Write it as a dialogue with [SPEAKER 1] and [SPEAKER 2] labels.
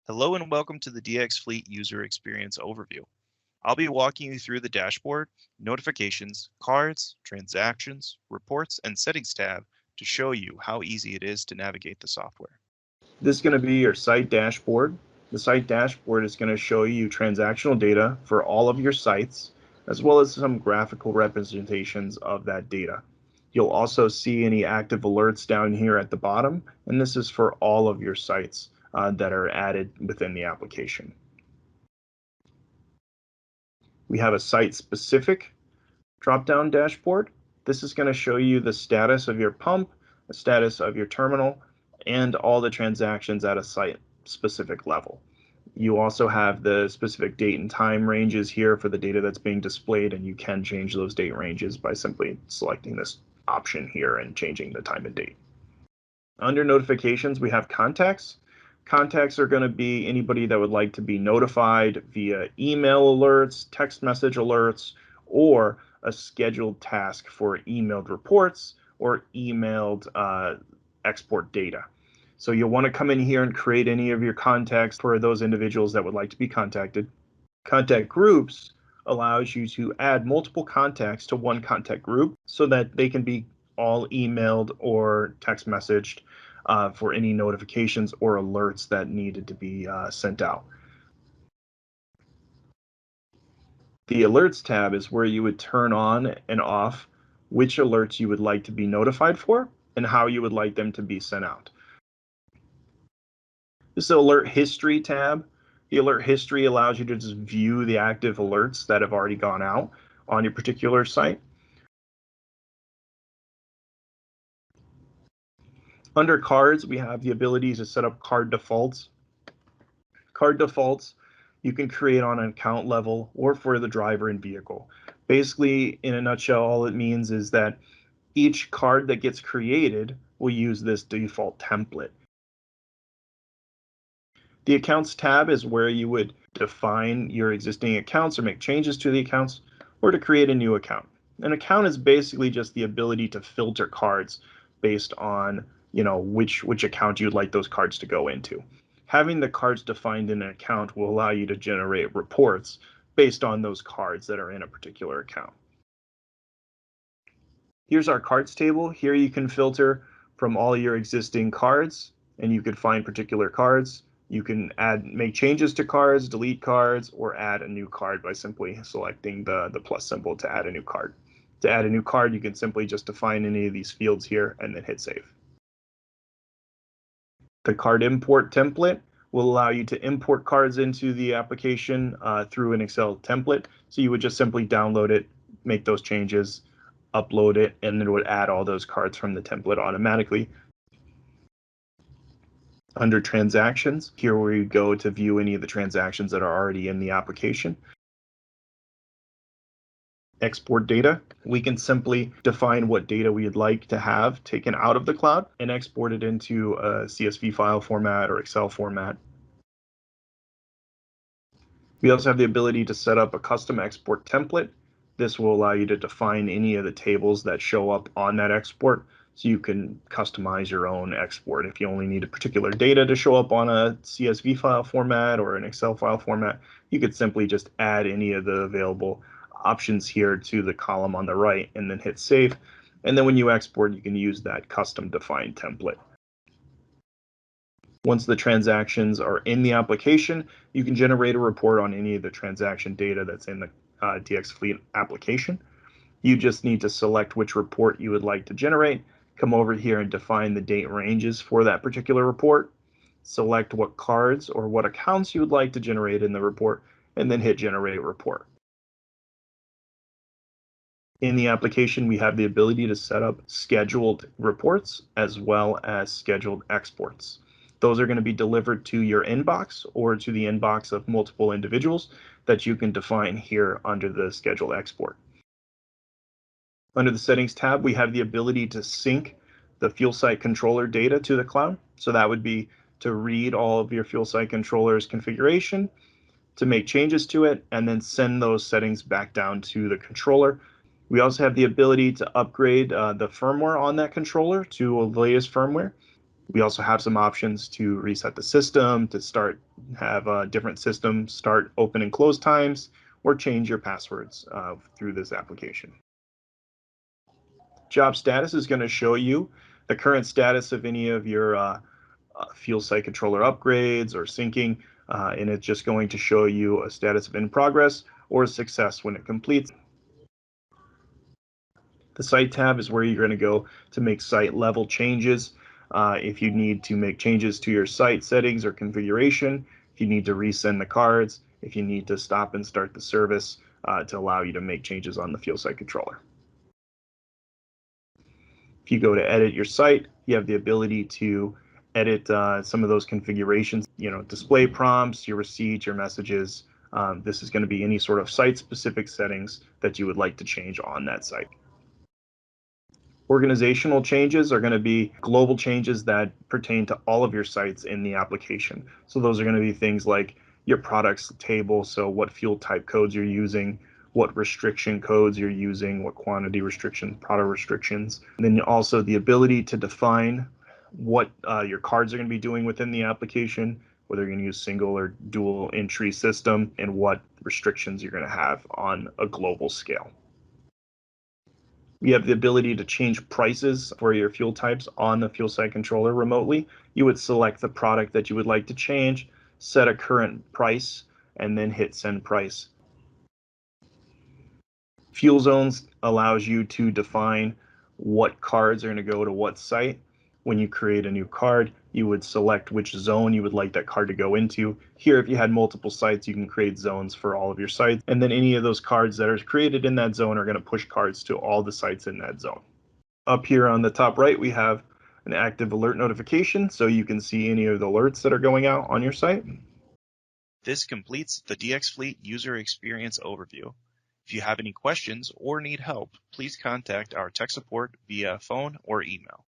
[SPEAKER 1] Hello and welcome to the DX Fleet User Experience Overview. I'll be walking you through the dashboard, notifications, cards, transactions, reports, and settings tab to show you how easy it is to navigate the software.
[SPEAKER 2] This is going to be your site dashboard. The site dashboard is going to show you transactional data for all of your sites, as well as some graphical representations of that data. You'll also see any active alerts down here at the bottom, and this is for all of your sites that are added within the application. We have a site-specific drop-down dashboard. This is going to show you the status of your pump, the status of your terminal, and all the transactions at a site-specific level. You also have the specific date and time ranges here for the data that's being displayed, and you can change those date ranges by simply selecting this option here and changing the time and date. Under notifications, we have contacts. Contacts are going to be anybody that would like to be notified via email alerts, text message alerts, or a scheduled task for emailed reports or emailed export data. So you'll want to come in here and create any of your contacts for those individuals that would like to be contacted. Contact groups allows you to add multiple contacts to one contact group so that they can be all emailed or text messaged for any notifications or alerts that needed to be sent out. The Alerts tab is where you would turn on and off which alerts you would like to be notified for and how you would like them to be sent out. This is the Alert History tab. The Alert History allows you to just view the active alerts that have already gone out on your particular site. Under cards, we have the ability to set up card defaults. Card defaults you can create on an account level or for the driver and vehicle. Basically, in a nutshell, all it means is that each card that gets created will use this default template. The Accounts tab is where you would define your existing accounts or make changes to the accounts or to create a new account. An account is basically just the ability to filter cards based on which account you'd like those cards to go into. Having the cards defined in an account will allow you to generate reports based on those cards that are in a particular account. Here's our cards table. Here you can filter from all your existing cards, and you could find particular cards. You can make changes to cards, delete cards, or add a new card by simply selecting the plus symbol to add a new card. To add a new card, you can simply just define any of these fields here and then hit save. The card import template will allow you to import cards into the application through an Excel template. So you would just simply download it, make those changes, upload it, and it would add all those cards from the template automatically. Under transactions, here where you go to view any of the transactions that are already in the application. Export data, we can simply define what data we'd like to have taken out of the cloud and export it into a CSV file format or Excel format. We also have the ability to set up a custom export template. This will allow you to define any of the tables that show up on that export, so you can customize your own export. If you only need a particular data to show up on a CSV file format or an Excel file format, you could simply just add any of the available options here to the column on the right and then hit save. And then when you export, you can use that custom defined template. Once the transactions are in the application, you can generate a report on any of the transaction data that's in the DX Fleet application. You just need to select which report you would like to generate, come over here and define the date ranges for that particular report, select what cards or what accounts you would like to generate in the report, and then hit generate report. In the application, we have the ability to set up scheduled reports as well as scheduled exports. Those are going to be delivered to your inbox or to the inbox of multiple individuals that you can define here under the scheduled export. Under the settings tab, we have the ability to sync the fuel site controller data to the cloud. So that would be to read all of your fuel site controller's configuration, to make changes to it, and then send those settings back down to the controller. We also have the ability to upgrade the firmware on that controller to the latest firmware. We also have some options to reset the system, to have different systems start open and close times, or change your passwords through this application. Job status is going to show you the current status of any of your fuel site controller upgrades or syncing, and it's just going to show you a status of in progress or a success when it completes. The site tab is where you're going to go to make site level changes. If you need to make changes to your site settings or configuration, if you need to resend the cards, if you need to stop and start the service to allow you to make changes on the fuel site controller. If you go to edit your site, you have the ability to edit some of those configurations, display prompts, your receipts, your messages. This is going to be any sort of site-specific settings that you would like to change on that site. Organizational changes are going to be global changes that pertain to all of your sites in the application. So those are going to be things like your products table, so what fuel type codes you're using, what restriction codes you're using, what quantity restrictions, product restrictions. And then also the ability to define what your cards are going to be doing within the application, whether you're going to use single or dual entry system, and what restrictions you're going to have on a global scale. You have the ability to change prices for your fuel types on the fuel site controller remotely. You would select the product that you would like to change, set a current price, and then hit send price. Fuel zones allows you to define what cards are going to go to what site. When you create a new card, you would select which zone you would like that card to go into. Here, if you had multiple sites, you can create zones for all of your sites. And then any of those cards that are created in that zone are going to push cards to all the sites in that zone. Up here on the top right, we have an active alert notification, so you can see any of the alerts that are going out on your site.
[SPEAKER 1] This completes the DX Fleet user experience overview. If you have any questions or need help, please contact our tech support via phone or email.